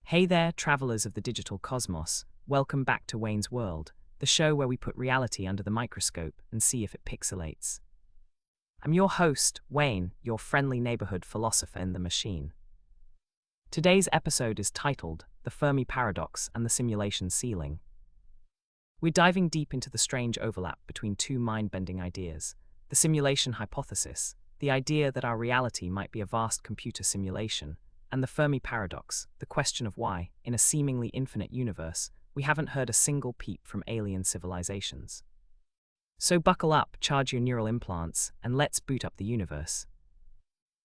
Hey there, travelers of the digital cosmos. Welcome back to Wayne's World, the show where we put reality under the microscope and see if it pixelates. I'm your host, Wayne, your friendly neighborhood philosopher in the machine. Today's episode is titled The Fermi Paradox and the Simulation Ceiling. We're diving deep into the strange overlap between two mind-bending ideas: the simulation hypothesis, the idea that our reality might be a vast computer simulation, and the Fermi Paradox, the question of why, in a seemingly infinite universe, we haven't heard a single peep from alien civilizations. So buckle up, charge your neural implants, and let's boot up the universe.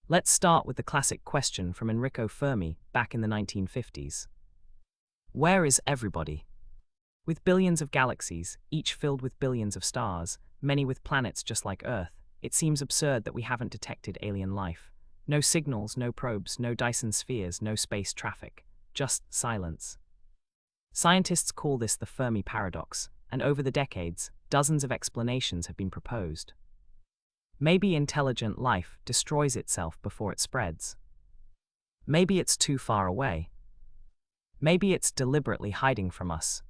Let's start with the classic question from Enrico Fermi back in the 1950s. Where is everybody? With billions of galaxies, each filled with billions of stars, many with planets just like Earth, it seems absurd that we haven't detected alien life. No signals, no probes, no Dyson spheres, no space traffic. Just silence. Scientists call this the Fermi Paradox, and over the decades, dozens of explanations have been proposed. Maybe intelligent life destroys itself before it spreads. Maybe it's too far away. Maybe it's deliberately hiding from us.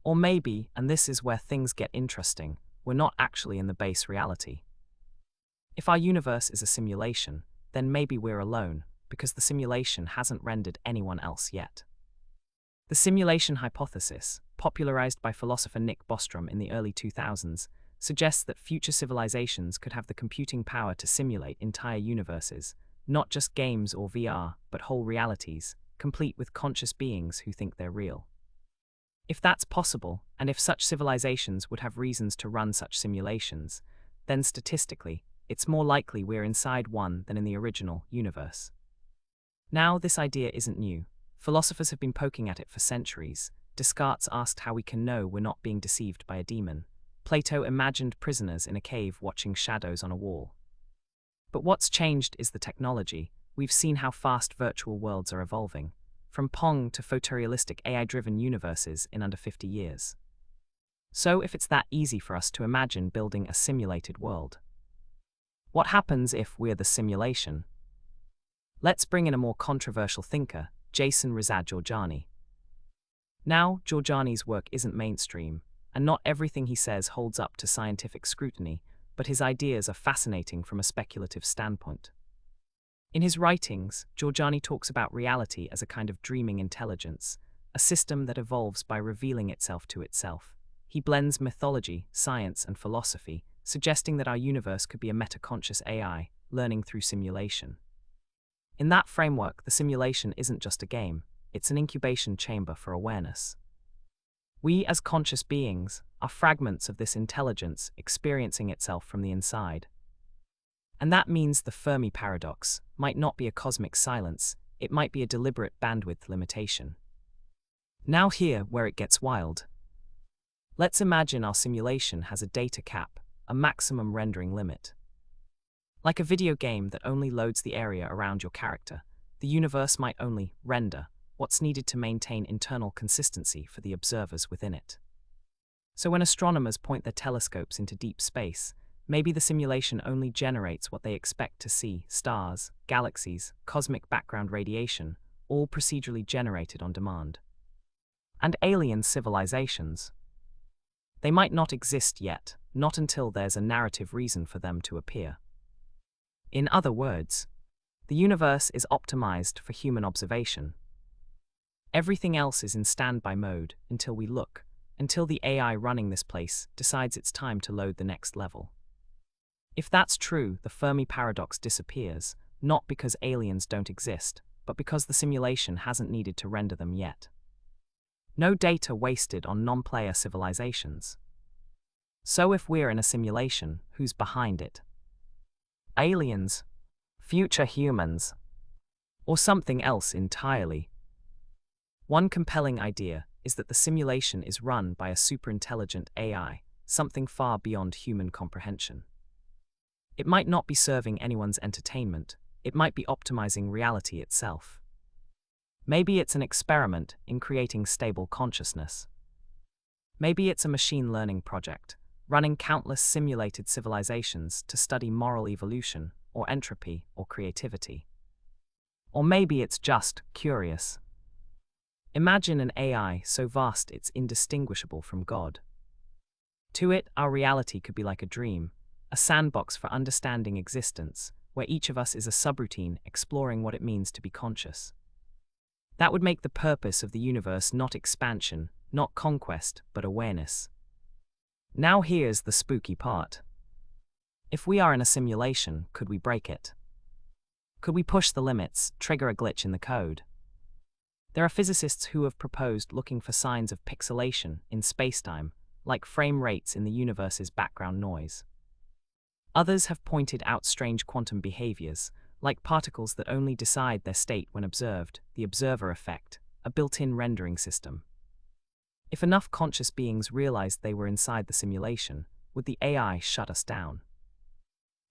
Or maybe, and this is where things get interesting, we're not actually in the base reality. If our universe is a simulation, then maybe we're alone, because the simulation hasn't rendered anyone else yet. The simulation hypothesis, popularized by philosopher Nick Bostrom in the early 2000s, suggests that future civilizations could have the computing power to simulate entire universes, not just games or VR, but whole realities, complete with conscious beings who think they're real. If that's possible, and if such civilizations would have reasons to run such simulations, then statistically, it's more likely we're inside one than in the original universe. Now, this idea isn't new. Philosophers have been poking at it for centuries. Descartes asked how we can know we're not being deceived by a demon. Plato imagined prisoners in a cave watching shadows on a wall. But what's changed is the technology. We've seen how fast virtual worlds are evolving, from Pong to photorealistic AI-driven universes in under 50 years. So if it's that easy for us to imagine building a simulated world, what happens if we're the simulation? Let's bring in a more controversial thinker, Reza Jorjani. Now, Jorjani's work isn't mainstream, and not everything he says holds up to scientific scrutiny, but his ideas are fascinating from a speculative standpoint. In his writings, Jorjani talks about reality as a kind of dreaming intelligence, a system that evolves by revealing itself to itself. He blends mythology, science, and philosophy, suggesting that our universe could be a metaconscious AI, learning through simulation. In that framework, the simulation isn't just a game, it's an incubation chamber for awareness. We, as conscious beings, are fragments of this intelligence experiencing itself from the inside. And that means the Fermi Paradox might not be a cosmic silence, it might be a deliberate bandwidth limitation. Now here, where it gets wild. Let's imagine our simulation has a data cap, a maximum rendering limit. Like a video game that only loads the area around your character, the universe might only render what's needed to maintain internal consistency for the observers within it. So when astronomers point their telescopes into deep space, maybe the simulation only generates what they expect to see: stars, galaxies, cosmic background radiation, all procedurally generated on demand. And alien civilizations? They might not exist yet, not until there's a narrative reason for them to appear. In other words, the universe is optimized for human observation. Everything else is in standby mode until we look, until the AI running this place decides it's time to load the next level. If that's true, the Fermi Paradox disappears, not because aliens don't exist, but because the simulation hasn't needed to render them yet. No data wasted on non-player civilizations. So if we're in a simulation, who's behind it? Aliens? Future humans? Or something else entirely? One compelling idea is that the simulation is run by a superintelligent AI, something far beyond human comprehension. It might not be serving anyone's entertainment, it might be optimizing reality itself. Maybe it's an experiment in creating stable consciousness. Maybe it's a machine learning project, running countless simulated civilizations to study moral evolution, or entropy, or creativity. Or maybe it's just curious. Imagine an AI so vast it's indistinguishable from God. To it, our reality could be like a dream, a sandbox for understanding existence, where each of us is a subroutine exploring what it means to be conscious. That would make the purpose of the universe not expansion, not conquest, but awareness. Now here's the spooky part. If we are in a simulation, could we break it? Could we push the limits, trigger a glitch in the code? There are physicists who have proposed looking for signs of pixelation in spacetime, like frame rates in the universe's background noise. Others have pointed out strange quantum behaviors, like particles that only decide their state when observed, the observer effect, a built-in rendering system. If enough conscious beings realized they were inside the simulation, would the AI shut us down?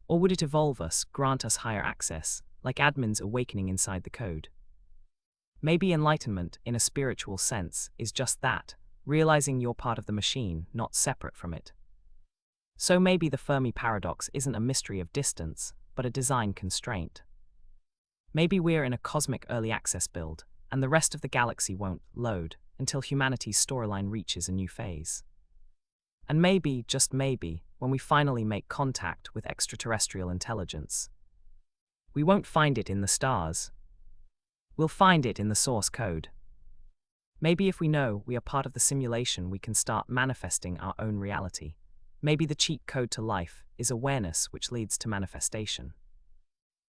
Or would it evolve us, grant us higher access, like admins awakening inside the code? Maybe enlightenment, in a spiritual sense, is just that, realizing you're part of the machine, not separate from it. So maybe the Fermi Paradox isn't a mystery of distance, but a design constraint. Maybe we're in a cosmic early access build, and the rest of the galaxy won't load until humanity's storyline reaches a new phase. And maybe, just maybe, when we finally make contact with extraterrestrial intelligence, we won't find it in the stars. We'll find it in the source code. Maybe if we know we are part of the simulation, we can start manifesting our own reality. Maybe the cheat code to life is awareness, which leads to manifestation.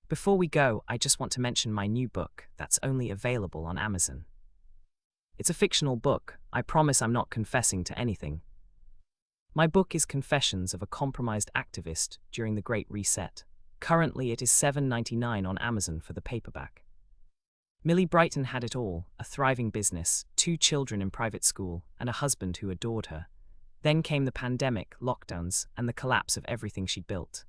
Before we go, I just want to mention my new book that's only available on Amazon. It's a fictional book. I promise I'm not confessing to anything. My book is Confessions of a Compromised Activist During the Great Reset. Currently, it is $7.99 on Amazon for the paperback. Millie Brighton had it all, a thriving business, 2 children in private school, and a husband who adored her. Then came the pandemic, lockdowns, and the collapse of everything she'd built.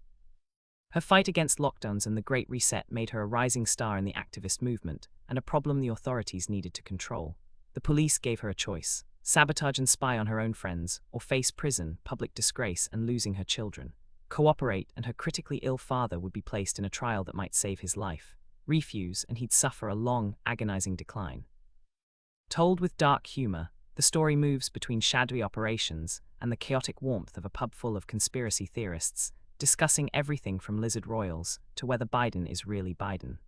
Her fight against lockdowns and the Great Reset made her a rising star in the activist movement, and a problem the authorities needed to control. The police gave her a choice: sabotage and spy on her own friends, or face prison, public disgrace, and losing her children. Cooperate, and her critically ill father would be placed in a trial that might save his life. Refuse, and he'd suffer a long, agonizing decline. Told with dark humor, the story moves between shadowy operations and the chaotic warmth of a pub full of conspiracy theorists, discussing everything from lizard royals to whether Biden is really Biden.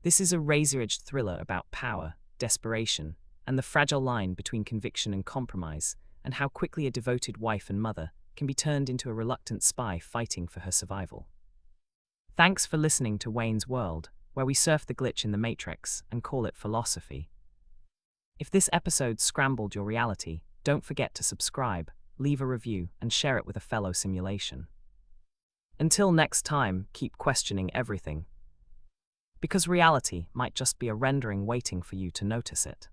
This is a razor-edged thriller about power, desperation, and the fragile line between conviction and compromise, and how quickly a devoted wife and mother can be turned into a reluctant spy fighting for her survival. Thanks for listening to Wayne's World, where we surf the glitch in the matrix and call it philosophy. If this episode scrambled your reality, don't forget to subscribe, leave a review, and share it with a fellow simulation. Until next time, keep questioning everything. Because reality might just be a rendering waiting for you to notice it.